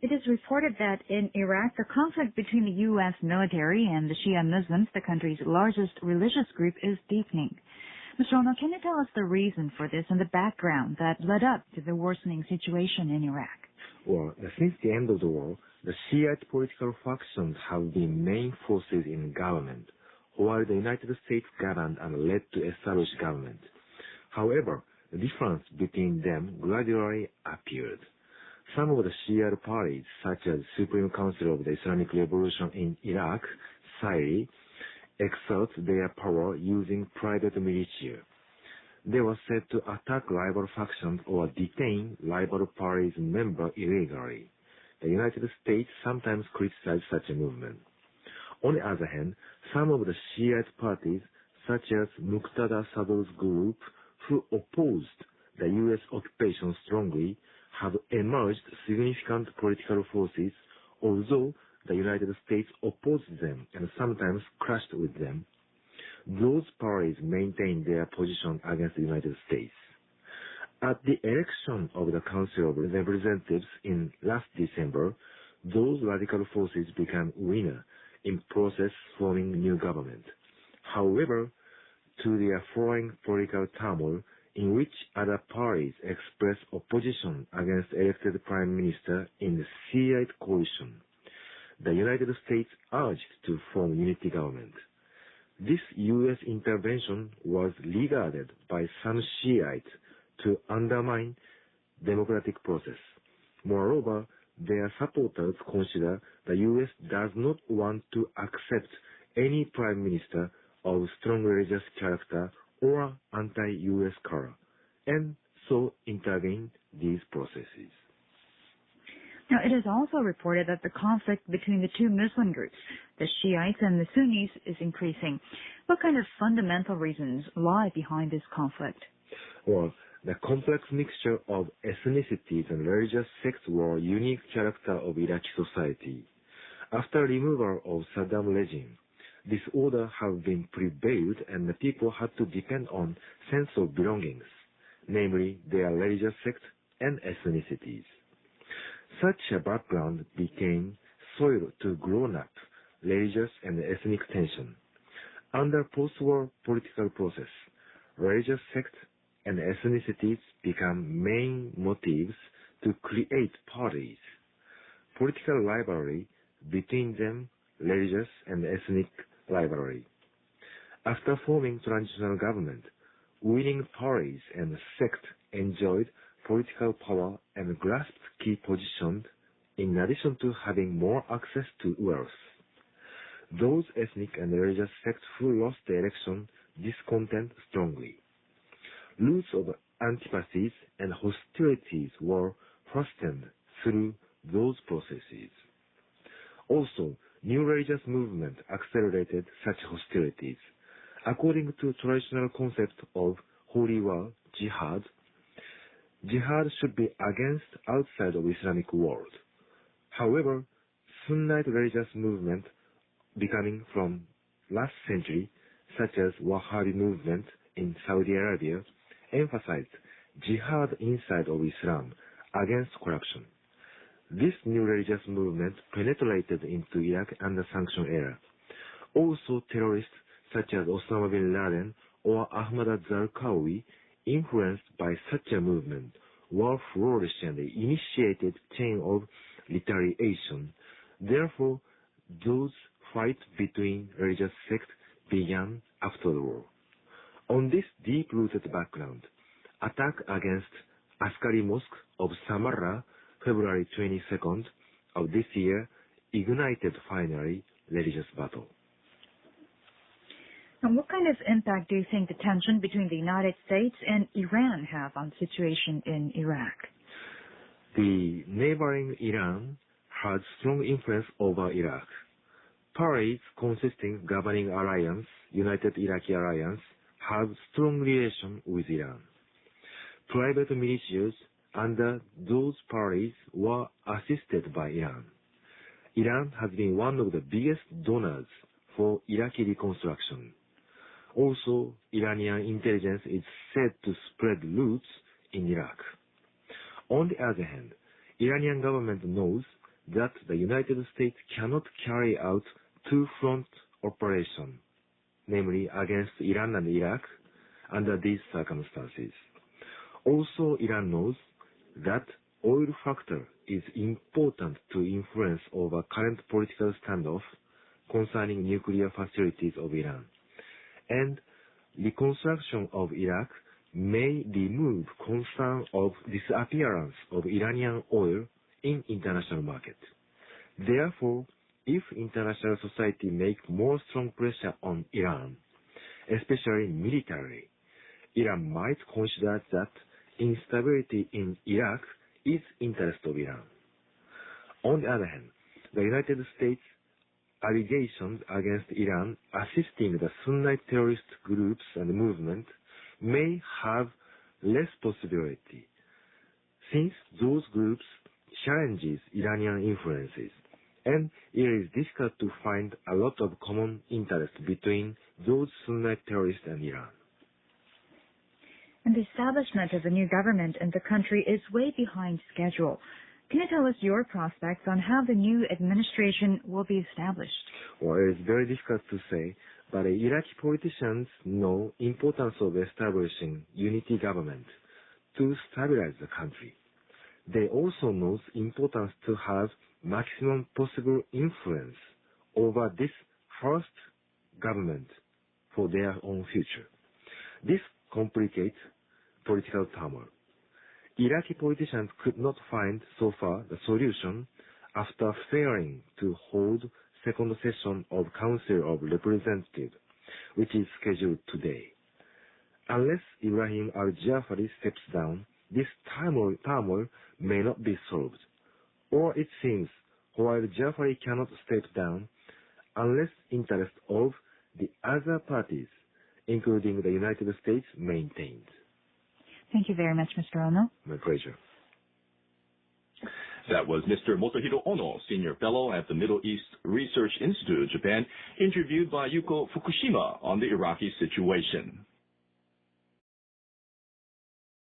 It is reported that in Iraq, the conflict between the U.S. military and the Shia Muslims, the country's largest religious group, is deepening. Mr. Ono, can you tell us the reason for this and the background that led up to the worsening situation in Iraq? Well, since the end of the war, the Shiite political factions have been main forces in government, while the United States governed and led to establish government. However, the difference between them gradually appeared. Some of the Shia parties, such as Supreme Council of the Islamic Revolution in Iraq, SAIRI, exert their power using private militia. They were said to attack rival factions or detain rival parties' members illegally. The United States sometimes criticized such a movement. On the other hand, some of the Shiite parties, such as Muqtada Sadr's group, who opposed the U.S. occupation strongly, have emerged significant political forces, although the United States opposed them and sometimes clashed with them. Those parties maintained their position against the United States. At the election of the Council of Representatives in last December, those radical forces became winner in process forming new government. However, to their following political turmoil, in which other parties expressed opposition against elected prime minister in the Shiite coalition, the United States urged to form unity government. This U.S. intervention was regarded by some Shiites to undermine democratic process. Moreover, their supporters consider the U.S. does not want to accept any prime minister of strong religious character or anti-U.S. color, and so intervene these processes. Now, it is also reported that the conflict between the two Muslim groups, the Shiites and the Sunnis, is increasing. What kind of fundamental reasons lie behind this conflict? Well, the complex mixture of ethnicities and religious sects were a unique character of Iraqi society. After removal of Saddam regime, disorder have been prevailed and the people had to depend on sense of belongings, namely their religious sects and ethnicities. Such a background became soil to grow up religious and ethnic tension. Under post-war political process, religious sects and ethnicities become main motives to create parties. Political rivalry between them, religious and ethnic rivalry. After forming transitional government, winning parties and sects enjoyed political power and grasped key positions in addition to having more access to wealth. Those ethnic and religious sects who lost the election discontent strongly. Roots of antipathies and hostilities were fastened through those processes. Also, new religious movement accelerated such hostilities. According to traditional concept of holy war, jihad should be against outside of Islamic world. However, Sunnite religious movement becoming from last century, such as Wahhabi movement in Saudi Arabia, emphasized jihad inside of Islam against corruption. This new religious movement penetrated into Iraq under sanction era. Also, terrorists such as Osama bin Laden or Ahmad al-Zarqawi, influenced by such a movement, were flourished and initiated chain of retaliation. Therefore, those fights between religious sects began after the war. On this deep-rooted background, attack against Askari Mosque of Samarra, February 22nd of this year, ignited finally religious battle. And what kind of impact do you think the tension between the United States and Iran have on the situation in Iraq? The neighboring Iran had strong influence over Iraq. Parties consisting governing alliance, United Iraqi Alliance, have strong relation with Iran. Private militias under those parties were assisted by Iran. Iran has been one of the biggest donors for Iraqi reconstruction. Also, Iranian intelligence is said to spread roots in Iraq. On the other hand, Iranian government knows that the United States cannot carry out two-front operation, namely against Iran and Iraq, under these circumstances. Also, Iran knows that oil factor is important to influence over current political standoff concerning nuclear facilities of Iran. And reconstruction of Iraq may remove concern of disappearance of Iranian oil in international market. Therefore, if international society make more strong pressure on Iran, especially militarily, Iran might consider that instability in Iraq is interest of Iran. On the other hand, the United States allegations against Iran assisting the Sunni terrorist groups and movements may have less possibility, since those groups challenges Iranian influences, and it is difficult to find a lot of common interest between those Sunni terrorists and Iran. And the establishment of a new government in the country is way behind schedule. Can you tell us your prospects on how the new administration will be established? Well, it is very difficult to say, but Iraqi politicians know importance of establishing unity government to stabilize the country. They also know importance to have maximum possible influence over this first government for their own future. This complicates political turmoil. Iraqi politicians could not find so far the solution after failing to hold second session of Council of Representatives, which is scheduled today. Unless Ibrahim al-Jafari steps down, this turmoil may not be solved. Or it seems, while Jafari cannot step down, unless interest of the other parties, including the United States, maintained. Thank you very much, Mr. Ono. My pleasure. That was Mr. Motohiro Ono, Senior Fellow at the Middle East Research Institute of Japan, interviewed by Yuko Fukushima on the Iraqi situation.